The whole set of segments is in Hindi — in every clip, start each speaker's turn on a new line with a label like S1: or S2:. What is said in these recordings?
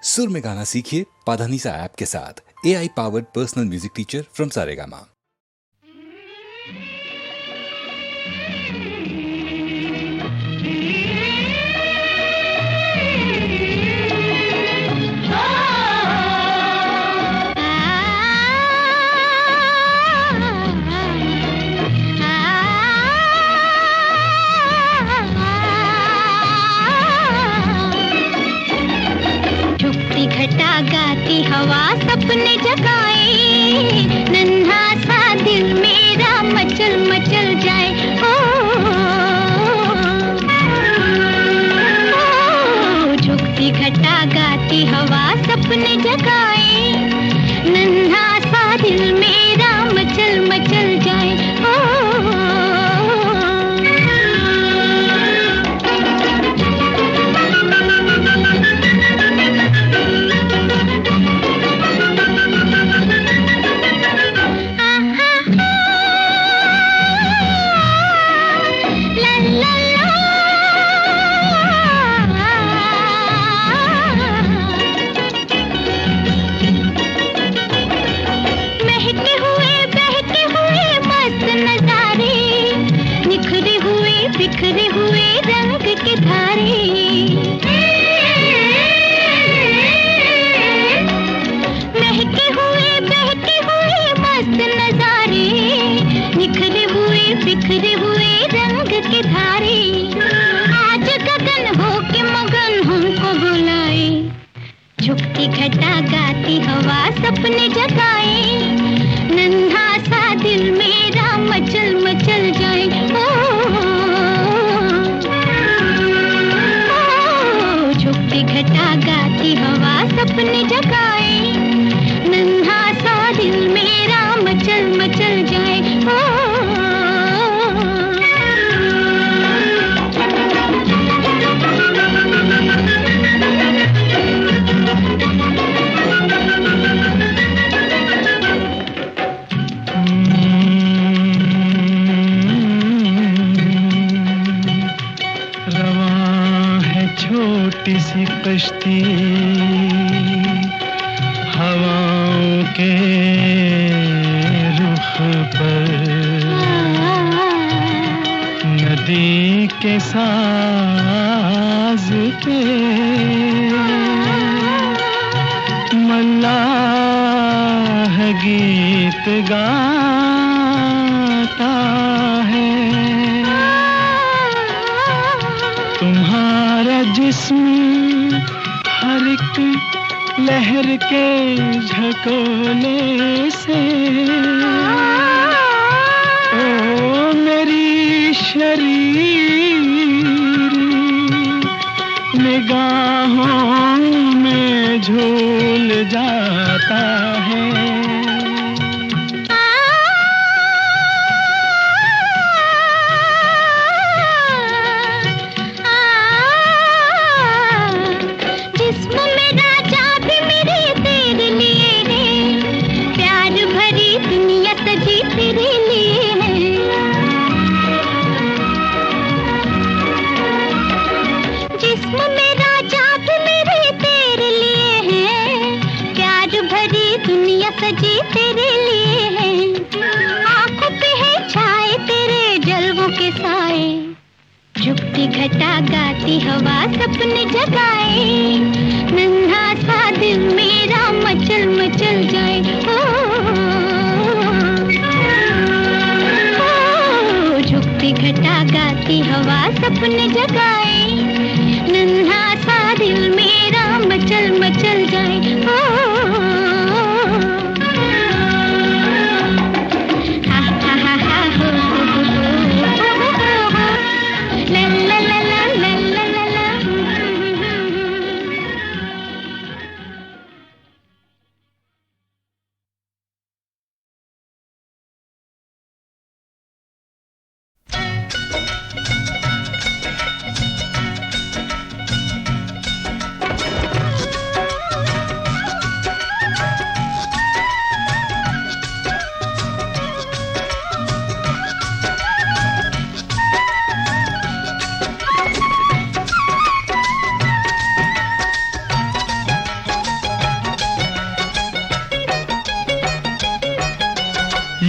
S1: सुर में गाना सीखिए पाधानीसा ऐप के साथ। AI powered personal music teacher from Saregama.
S2: घटा गाती हवा सपने जगाए, नन्हा सा दिल मेरा मचल मचल जाए। ओ, झुकती घटा गाती हवा सपने जगाए, नन्हा सा दिल मेरा मचल मचल जाए। बिखरे हुए रंग के धारे, महके हुए बहके हुए मस्त नजारे, निखरे हुए बिखरे हुए रंग के धारे। आज गगन हो के मगन हमको बुलाए, झुकती घटा गाती हवा सपने जगाए, नन्हा सा दिल मेरा मचल मचल जाए। घटा गाती हवा सपने जगाए, नन्हा सा दिल मेरा मचल मचल जाए।
S3: छोटी सी कश्ती हवाओं के रुख पर, नदी के साज पे मल्लाह गीत गाता है। तुम्हारा जिस्म हर एक लहर के झकोले से, ओ मेरी शरीर निगाहों में झूल जाता है।
S2: सजी तेरे लिए है, आंखों पे है छाए तेरे जलवों के साए, झुकती घटा गाती हवा सपने जगाए, नन्हा सा दिल मेरा मचल मचल जाए। झुकती घटा गाती हवा सपने जगाए, नन्हा सा दिल मेरा मचल मचल जाए।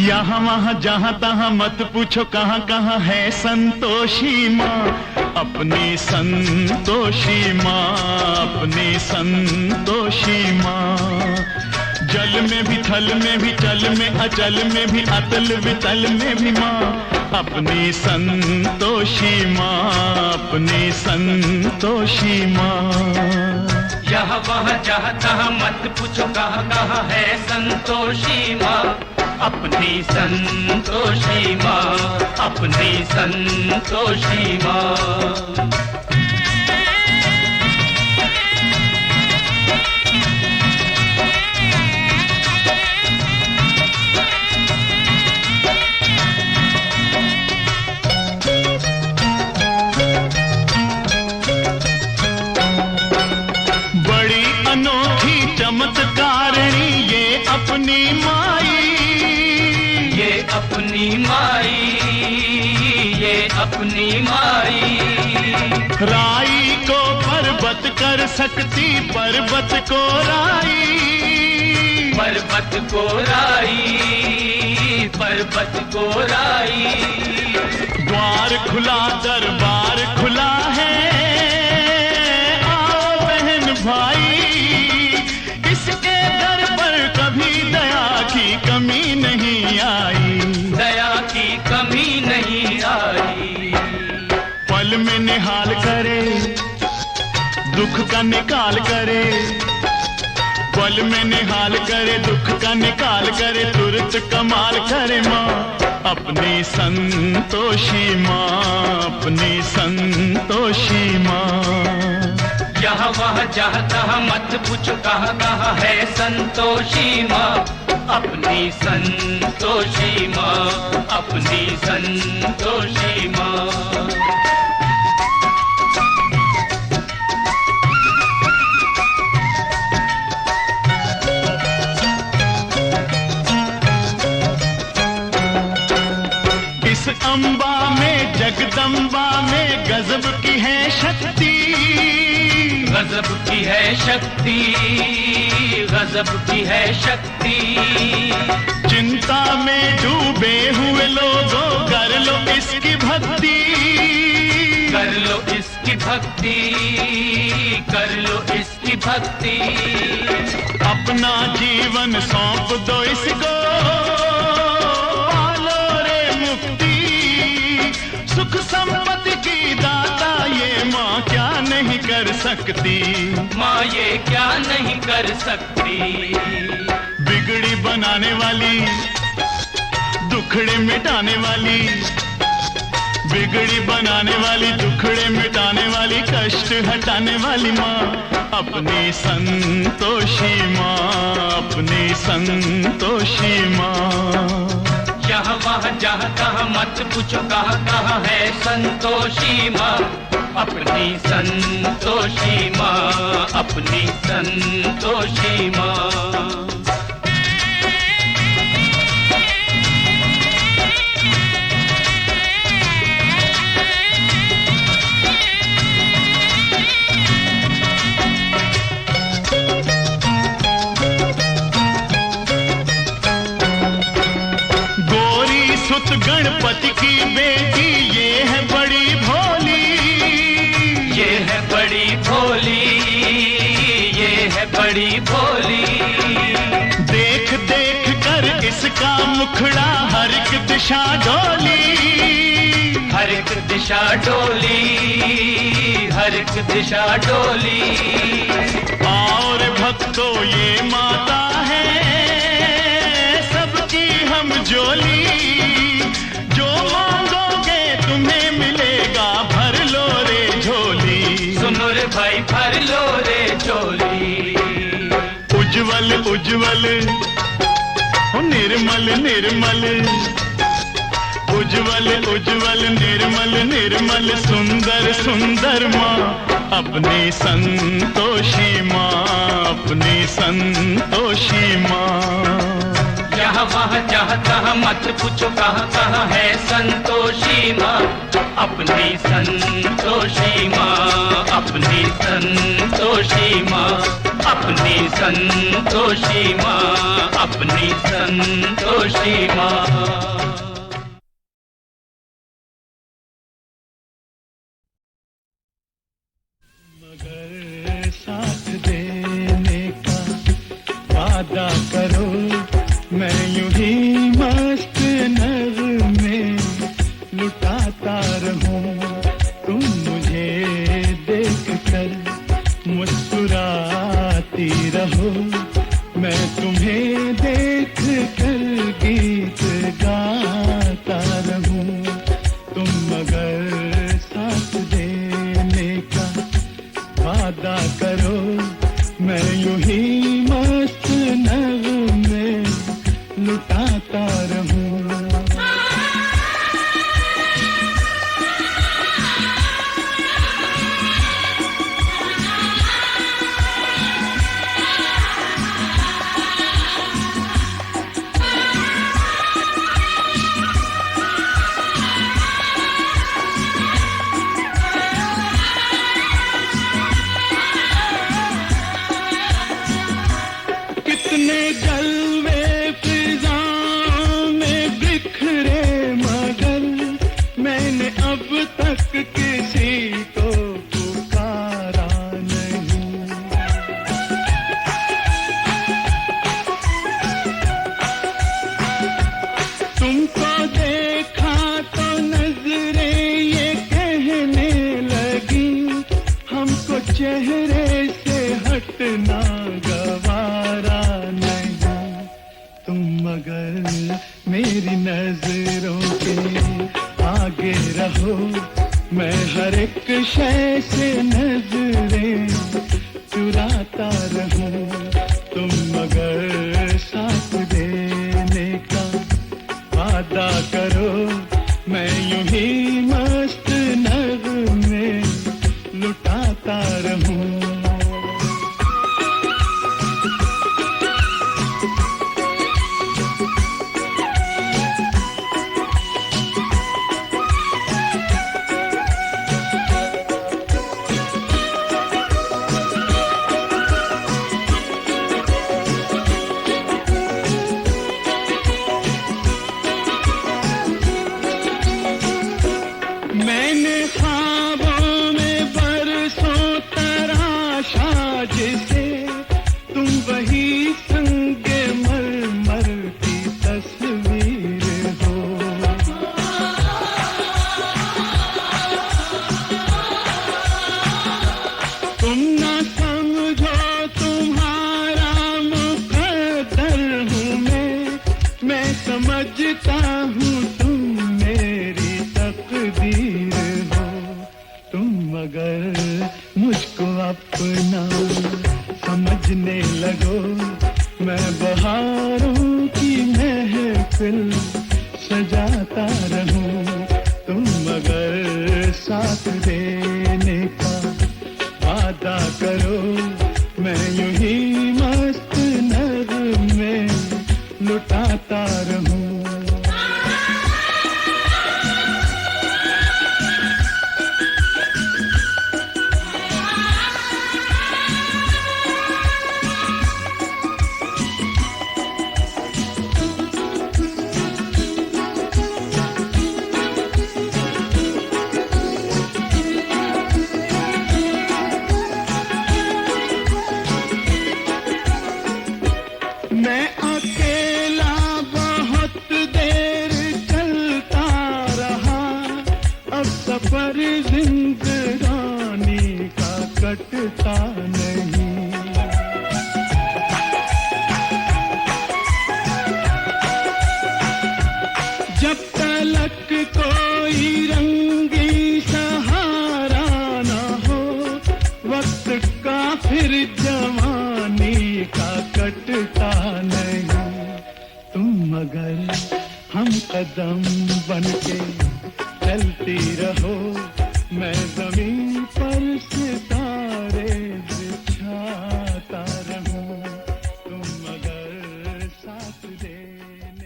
S3: यहाँ वहाँ जहाँ तहाँ मत पूछो कहाँ कहाँ है संतोषी माँ, अपनी संतोषी माँ, अपनी संतोषी माँ। जल में भी थल में भी चल में अचल में भी अतल वितल में भी माँ, अपनी संतोषी माँ, अपनी संतोषी माँ।
S4: यहाँ वहाँ जहाँ तहाँ मत पूछो कहाँ कहाँ है संतोषी माँ, अपनी संतोषी माँ, अपनी संतोषी माँ।
S3: चमत्कारिणी ये अपनी माई,
S4: ये अपनी माई, ये अपनी माई।
S3: राई को पर्वत कर सकती पर्वत को राई,
S4: पर्वत को राई, पर्वत को राई।
S3: द्वार खुला दरबार खुला है, आओ बहन भाई, इसके दर पर कभी दया की कमी नहीं आई,
S4: दया की कमी नहीं आई।
S3: पल में निहाल करे दुख का निकाल करे, पल में निहाल करे दुख का निकाल करे, तुरंत कमाल करे माँ, अपनी संतोषी माँ, अपनी संतोषी माँ।
S4: यहाँ वहाँ जहाँ तहाँ मत पूछो कहाँ कहाँ है संतोषी माँ, अपनी संतोषी माँ, अपनी संतोषी माँ।
S3: इस अम्बा में जगदम्बा में गजब की है शक्ति,
S4: गजब की है शक्ति, गजब की है शक्ति।
S3: चिंता में डूबे हुए लोगों कर लो इसकी भक्ति,
S4: कर लो इसकी भक्ति, कर लो इसकी भक्ति।
S3: अपना जीवन सौंप दो इसको, पालो रे मुक्ति, सुख संपत्ति की दाता ये माँ क्या नहीं कर सकती,
S4: माँ ये क्या नहीं कर सकती।
S3: बिगड़ी बनाने वाली दुखड़े मिटाने वाली, बिगड़ी बनाने वाली दुखड़े मिटाने वाली, कष्ट हटाने वाली माँ, अपनी संतोषी माँ, अपनी संतोषी माँ।
S4: यहाँ वहाँ जहाँ तहाँ मत पूछो कहाँ कहाँ है संतोषी माँ, अपनी संतोषी माँ, अपनी संतोषी माँ।
S3: सुत गणपति की बेटी ये है बड़ी भोली,
S4: ये है बड़ी भोली, ये है बड़ी भोली।
S3: देख देख कर इसका मुखड़ा हर एक दिशा डोली,
S4: हर एक दिशा डोली, हर एक दिशा डोली।
S3: और भक्तों ये माता है सबकी हम जोली, जो मांगोगे तुम्हें मिलेगा, भर लो रे झोली।
S4: सुनो रे भाई भर लो रे झोली।
S3: उज्जवल उज्जवल निर्मल निर्मल, उज्जवल उज्जवल निर्मल निर्मल, सुंदर सुंदर माँ, अपनी संतोषी माँ, अपनी संतोषी माँ।
S4: यहाँ यहाँ वहाँ जहाँ तहाँ मत पूछो कहाँ कहाँ है संतोषी माँ, अपनी संतोषी माँ, अपनी संतोषी माँ, अपनी संतोषी माँ, अपनी संतोषी माँ।
S3: मगर साथ देने का वादा करो, मैं यूं ही मस्त नज़र में लुटाता रहूं, तुम मुझे देख कर मुस्कुराती रहो, मैं तुम्हें देख कर गीत गाता रहूं, तुम मगर साथ देने का वादा करो, मैं यूं ही मस्त नज़र में लुटाता रहूं। कितने जलवे फिजाओं में बिखरे, मगर मैंने अब तक किसी को पुकारा नहीं। तुमको देखा तो नजरें ये कहने लगी, हमको चेहरे से हटना गवारा नहीं, तुम मगर मेरी नजरों के आगे रहो, मैं हर एक शय से नजरें चुराता रहूं, तुम मगर साथ देने का वादा करो, मैं यूं ही मस्त नज़र में लुटाता रहूं। मैंने ख्वाबों में बरसों तराशा जिसे, तुम वही संगे मरमर की तस्वीर हो। तुम ना समझो तुम्हारा मुकद्दर हूँ मैं समझता हूँ तुम मेरी तकदीर हो, तुम मगर मुझको अपना समझने लगो, मैं बहारों की महफिल सजाता रहूं, तुम मगर साथ देने का वादा करो, मैं यूं ही मस्त नज़र में लुटाता रहूं। मैं अकेला बहुत देर चलता रहा, अब सफर जिंदगानी का कटता नहीं। जब तलक कोई रंगी सहारा न हो, वक्त का फिर जवानी का कटता नहीं, तुम मगर हम कदम बनके चलती रहो, मैं जमीन पर सितारे बिछाता रहूं, तुम मगर साथ देने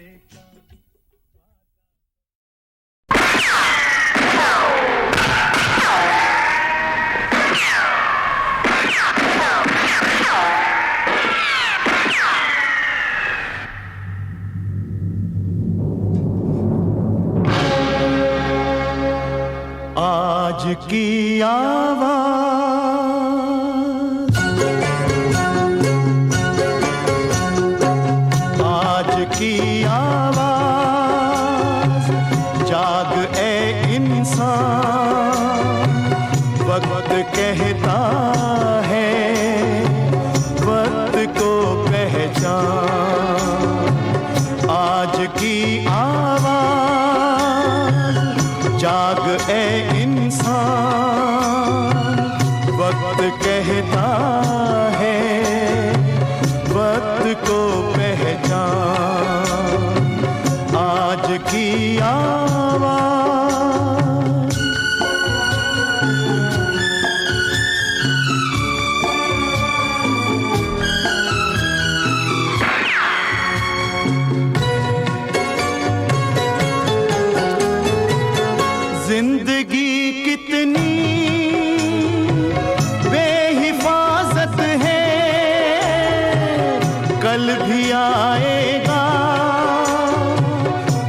S3: कल भी आएगा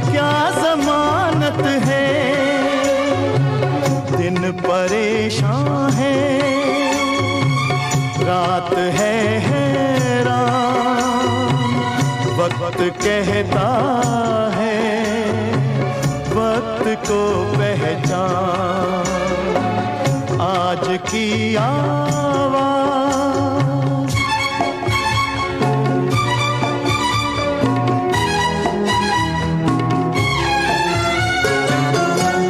S3: क्या जमानत है, दिन परेशान है रात है हैरान, वक्त कहता है वक्त को पहचान, आज की आवाज।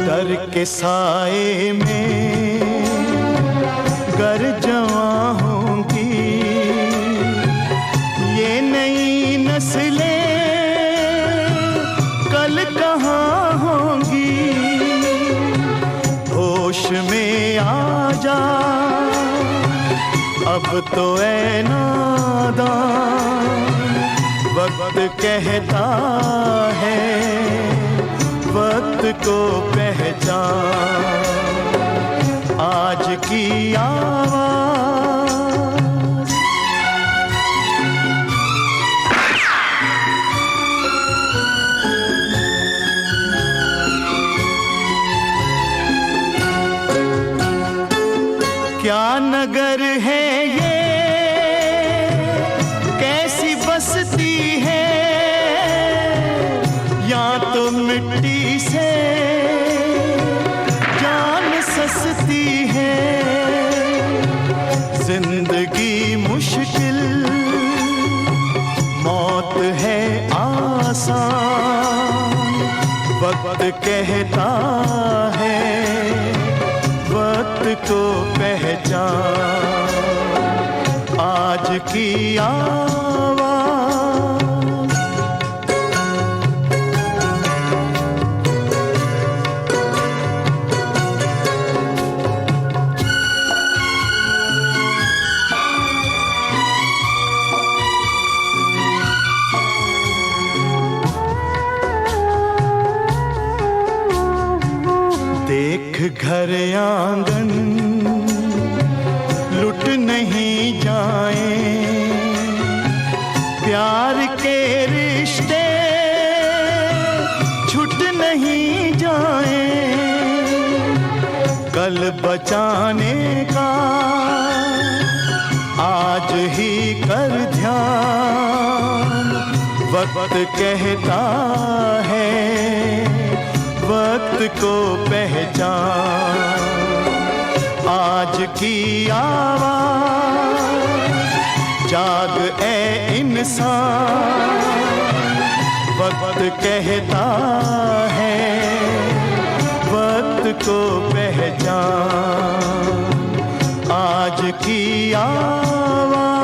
S3: डर के साए में गर जवां होंगी ये नई नस्लें, कल कहाँ होंगी, होश में आ जा अब तो ऐ नादान, वक्त कहता है वक्त को पहचान, आज की आवाज। क्या नगर है ये, कैसी बस्ती है, या तो मिट्टी से जान सस्ती है, जिंदगी मुश्किल मौत है आसान, वक्त कहता है वक्त को पहचान, आज की आवाज। देख घर आंगन लुट नहीं जाए, प्यार के रिश्ते छूट नहीं जाए, कल बचाने का आज ही कर ध्यान, वक्त कहता है वक्त को पहचान, आज की आवाज। जाग ए इंसान, वक्त कहता है वक्त को पहचान, आज की आवाज।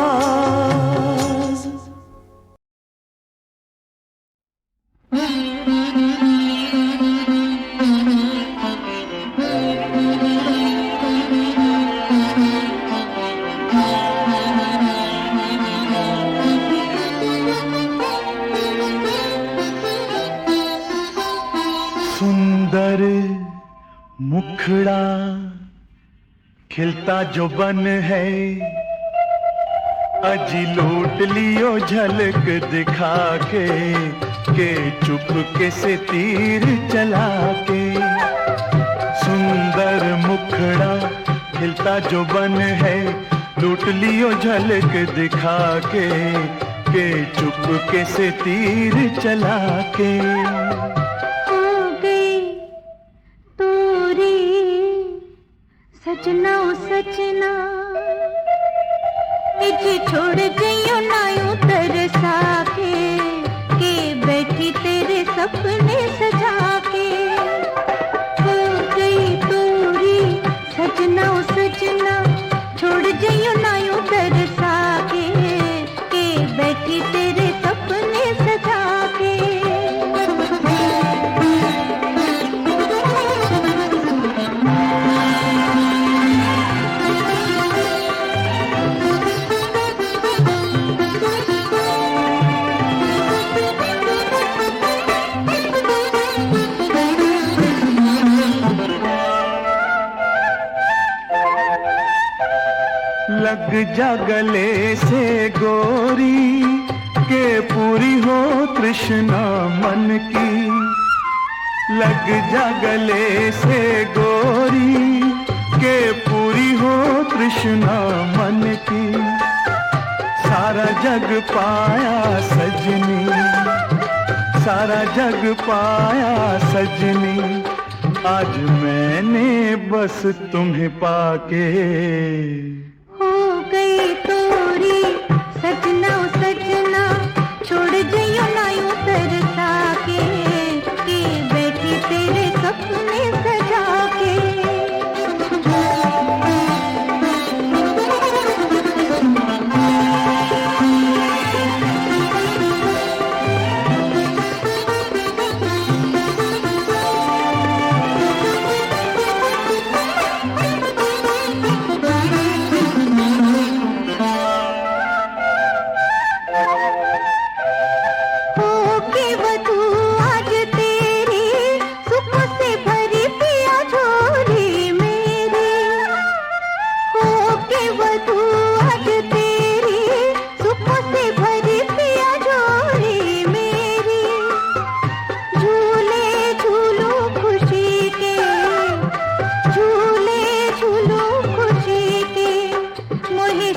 S3: सुंदर मुखड़ा खिलता जो बन है, अजी लूट लियो झलक दिखा के चुपके से तीर चला के। सुंदर मुखड़ा खिलता जो बन है, लूट लियो झलक दिखा के चुपके से तीर चला के।
S2: सजना सजना इजे छोड़ गयो नायूं तरसा के बैठी तेरे सपने सजा के। हो गई तोरी सजना सजना छोड़ गयो नायूं तरसा के बैठी तेरे सपने सजा के।
S3: लग जा गले से गोरी के पूरी हो तृष्णा मन की। लग जा गले से गोरी के पूरी हो तृष्णा मन की। सारा जग पाया सजनी, सारा जग पाया सजनी, आज मैंने बस तुम्हें पाके।
S2: हो गई तोरी सजना सजना, छोड़ जइयो ना यूं तरसा के बैठी तेरे सपने सजा के।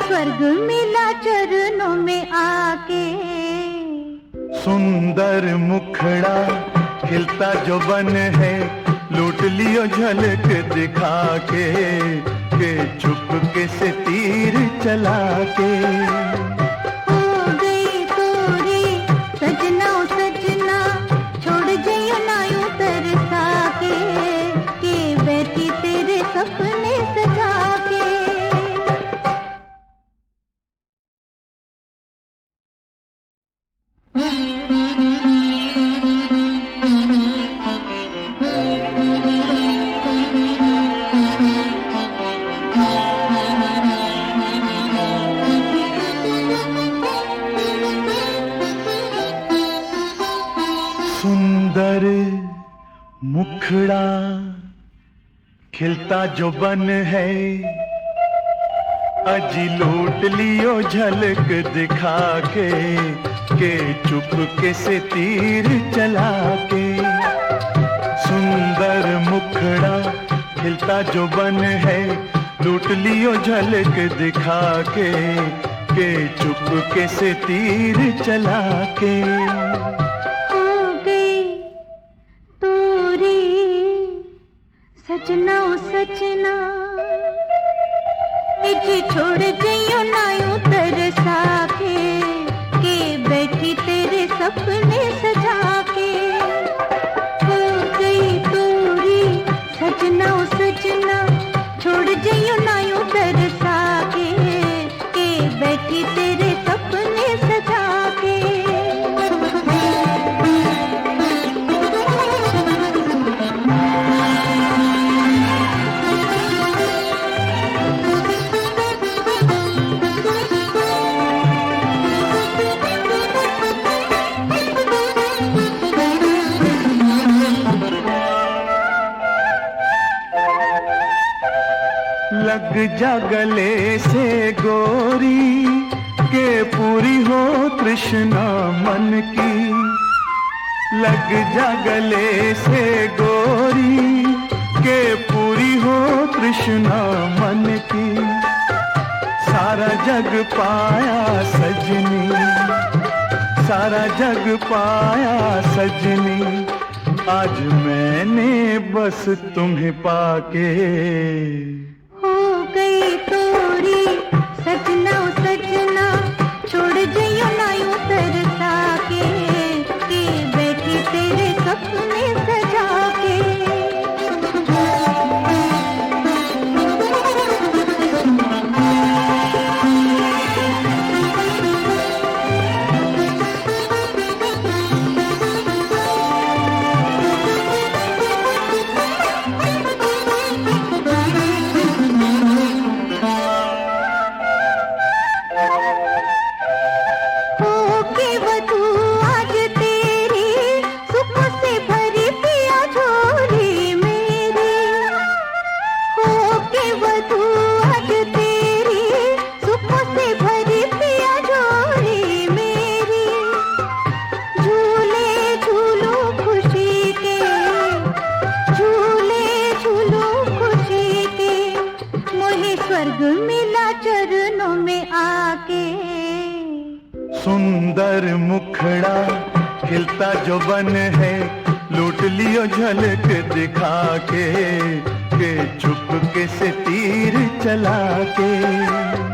S2: स्वर्ग मिला चरणों में आके।
S3: सुंदर मुखड़ा खिलता जो बन है, लूट लियो झलक दिखा के चुपके से तीर चला के।
S2: हो गई तोरी सजना सजना, छोड़ जइयो ना यूं तरसा के बैठी तेरे सपने सजा के।
S3: सुंदर मुखड़ा खिलता जो बन है, अजी लूट लियो झलक दिखा के चुपके से तीर चला के। सुंदर मुखड़ा खिलता जो बन है, लूट लियो झलक दिखा के चुपके से तीर चला के।
S2: सजना सजना, इजे छोड़ जइयो ना यूं तरसा के बैठी तेरे सपने सजा के। हो गई तोरी सजना सजना, छोड़ जइयो ना यूं तरसा के बैठी तेरे सपने सजा के।
S3: लग जा गले से गोरी के पूरी हो तृष्णा मन की। लग जा गले से गोरी के पूरी हो तृष्णा मन की। सारा जग पाया सजनी, सारा जग पाया सजनी, आज मैंने बस तुम्हें पाके।
S2: हो गई तोरी सजना सजना, छोड़ जइयो ना यूं तरसा के बैठी तेरे सपने सजा के। हो के वधू आज तेरी सुखों से भरी
S3: सुंदर मुखड़ा खिलता जो बन है, लूट लियो झलक दिखा के चुपके से तीर चला के।